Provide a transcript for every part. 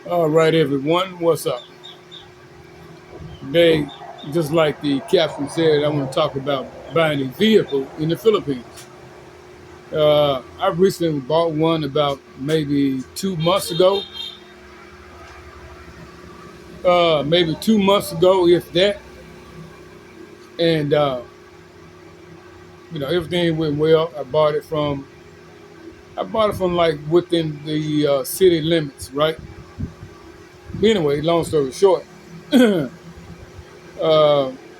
All right, everyone, what's up? Today, just like the captain said, I want to talk about buying a vehicle in the Philippines. I recently bought one about maybe 2 months ago. Maybe 2 months ago, if that. And, everything went well. I bought it from like within the city limits, right? Anyway, long story short, uh,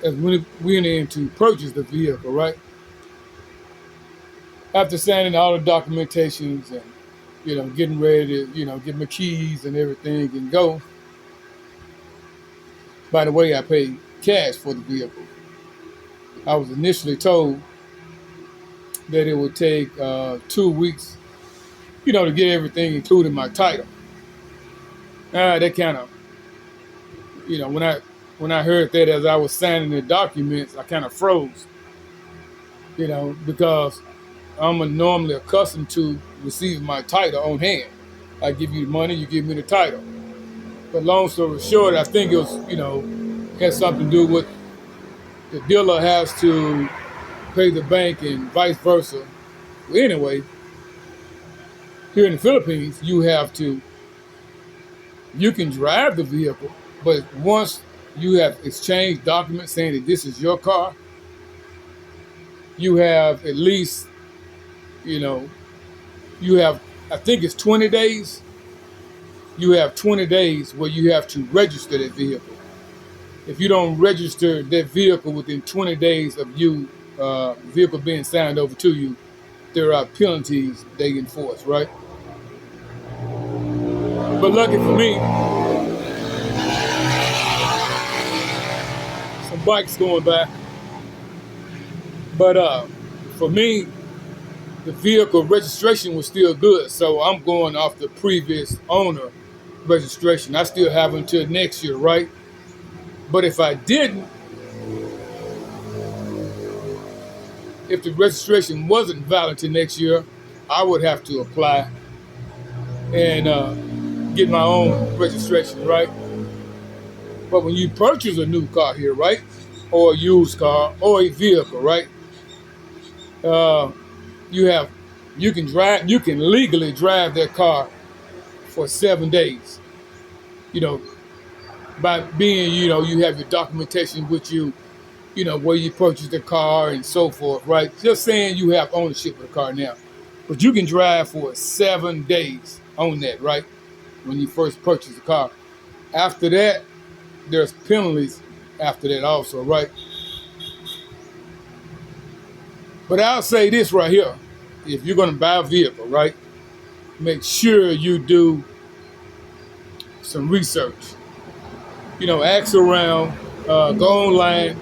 as we went in to purchase the vehicle, right? After signing all the documentations and getting ready to get my keys and everything and go. By the way, I paid cash for the vehicle. I was initially told that it would take 2 weeks, to get everything, including my title. That kind of, when I heard that as I was signing the documents, I kind of froze, because I'm normally accustomed to receiving my title on hand. I give you the money, you give me the title. But long story short, I think it was, has something to do with the dealer has to pay the bank and vice versa. Well, anyway, here in the Philippines, you can drive the vehicle, but once you have exchanged documents saying that this is your car, you have at least, you know, you have, I think it's 20 days. You have 20 days where you have to register that vehicle. If you don't register that vehicle within 20 days of vehicle being signed over to you, there are penalties they enforce, right? But lucky for me, some bikes going by. But for me, the vehicle registration was still good, so I'm going off the previous owner registration. I still have until next year, right? But if I didn't, if the registration wasn't valid to next year, I would have to apply and get my own registration, right? But when you purchase a new car here, right, or a used car or a vehicle, right, uh, you have you can legally drive that car for 7 days. You know, by being you have your documentation with you, where you purchased the car and so forth, right? Just saying you have ownership of the car now, but you can drive for 7 days on that, right? When you first purchase the car. After that, there's penalties after that also, right? But I'll say this right here. If you're going to buy a vehicle, right, make sure you do some research. Ask around, go online,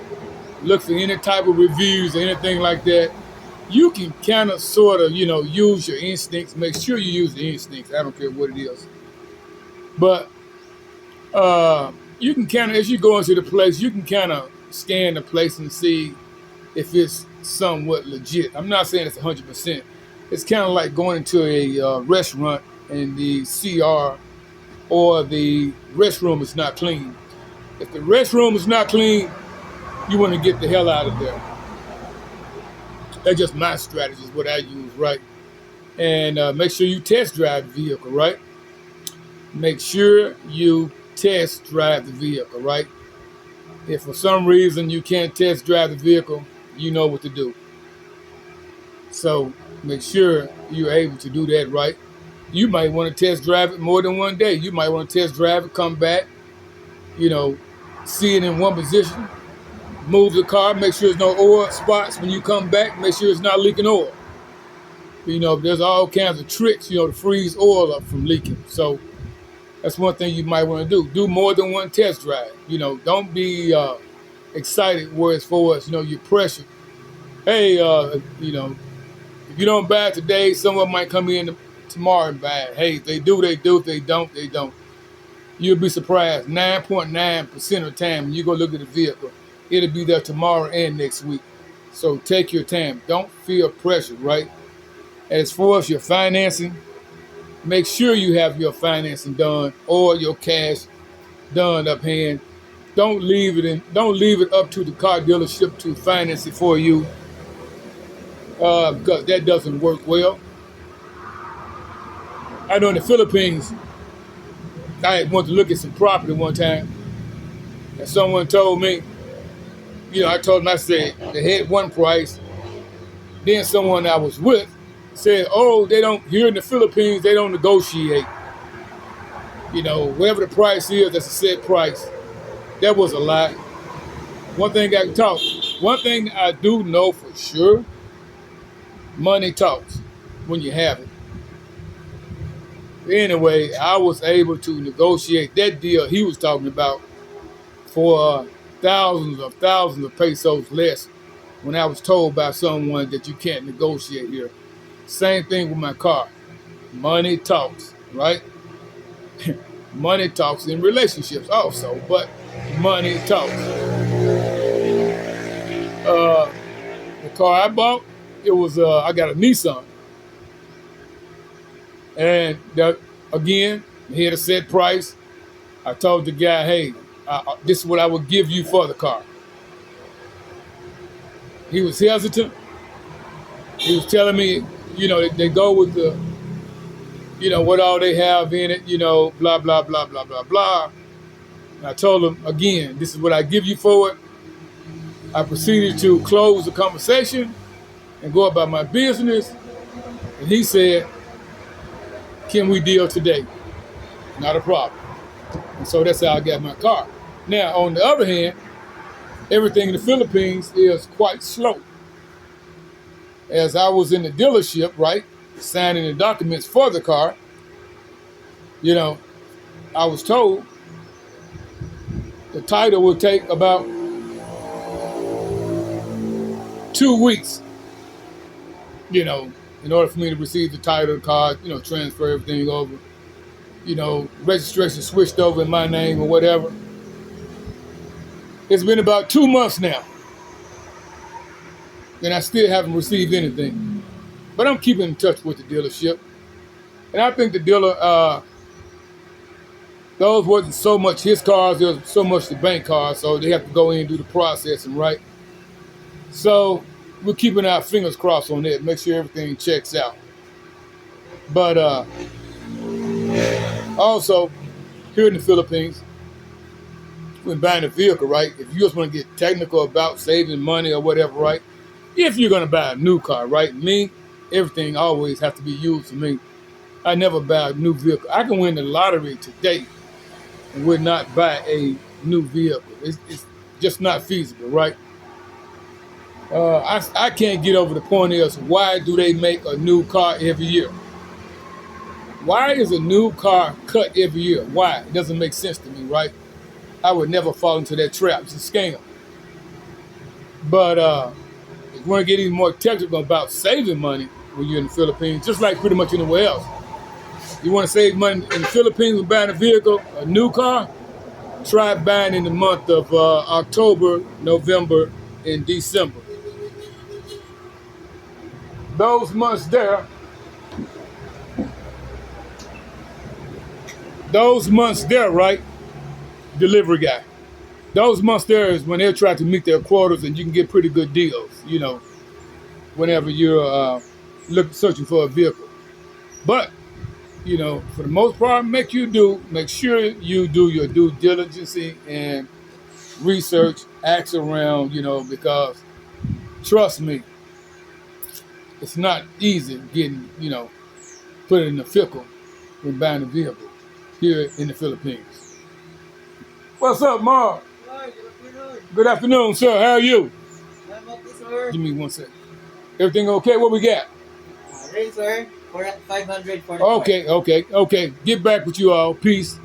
look for any type of reviews or anything like that. You can kind of sort of, use your instincts. Make sure you use the instincts. I don't care what it is. But you can kind of, as you go into the place, you can kind of scan the place and see if it's somewhat legit. I'm not saying it's 100%. It's kind of like going into a restaurant and the CR or the restroom is not clean. If the restroom is not clean, you want to get the hell out of there. That's just my strategy, is what I use, right? And make sure you test drive the vehicle, right? Make sure you test drive the vehicle, right? If for some reason you can't test drive the vehicle, you know what to do. So make sure you're able to do that, right? You might want to test drive it more than one day. You might want to test drive it, come back, you know, see it in one position, move the car, make sure there's no oil spots when you come back, make sure it's not leaking oil. There's all kinds of tricks, to freeze oil up from leaking. So that's one thing you might want to do. Do more than one test drive. Don't be excited where it's for us, you're pressured. Hey, if you don't buy it today, someone might come in tomorrow and buy it. Hey, if they do, they do. If they don't, they don't. You'll be surprised. 9.9% of the time when you go look at the vehicle, it'll be there tomorrow and next week. So take your time. Don't feel pressured, right? As far as your financing, Make sure you have your financing done or your cash done up hand. Don't leave it up to the car dealership to finance it for you, because that doesn't work well. I know in the Philippines, I went to look at some property one time, and someone told me, I told them, I said, they had one price. Then someone I was with said, oh, they don't, here in the Philippines, they don't negotiate. Whatever the price is, that's a set price. That was a lie. One thing I do know for sure, money talks when you have it. Anyway, I was able to negotiate that deal he was talking about for thousands of pesos less when I was told by someone that you can't negotiate here. Same thing with my car. Money talks, right? Money talks in relationships also, but money talks. The car I bought, it was I got a Nissan, and again, he had a set price. I told the guy, hey, this is what I would give you for the car. He was hesitant. He was telling me, they go with the, what all they have in it, blah, blah, blah, blah, blah, blah. And I told him, again, this is what I give you for it. I proceeded to close the conversation and go about my business. And he said, can we deal today? Not a problem. And so that's how I got my car. Now, on the other hand, everything in the Philippines is quite slow. As I was in the dealership, right, signing the documents for the car, I was told the title would take about 2 weeks, in order for me to receive the title of the car, transfer everything over, registration switched over in my name or whatever. It's been about 2 months now, and I still haven't received anything. But I'm keeping in touch with the dealership. And I think the dealer, those wasn't so much his cars, there was so much the bank cars, so they have to go in and do the processing, right? So we're keeping our fingers crossed on that, make sure everything checks out. But also, here in the Philippines, when buying a vehicle, right, if you just want to get technical about saving money or whatever, right, if you're going to buy a new car, right, everything always has to be used for me. I never buy a new vehicle. I can win the lottery today and would not buy a new vehicle. It's just not feasible, right? I can't get over the point is, why do they make a new car every year? Why is a new car cut every year? Why? It doesn't make sense to me, right? I would never fall into that trap. It's a scam. But if you want to get even more technical about saving money when you're in the Philippines, just like pretty much anywhere else, you want to save money in the Philippines when buying a vehicle, a new car, try buying in the month of October, November, and December. Those months there, right? Delivery guy. Those months there is when they're trying to meet their quotas and you can get pretty good deals, whenever you're searching for a vehicle. But, for the most part, make sure you do your due diligence and research, ask around, because trust me, it's not easy getting, put in the fickle when buying a vehicle here in the Philippines. What's up, Mark? Hi, good afternoon. Good afternoon, sir. How are you? I'm okay, sir. Give me 1 second. Everything okay? What we got? Rain, sir. For 500 for the Okay. Get back with you all. Peace.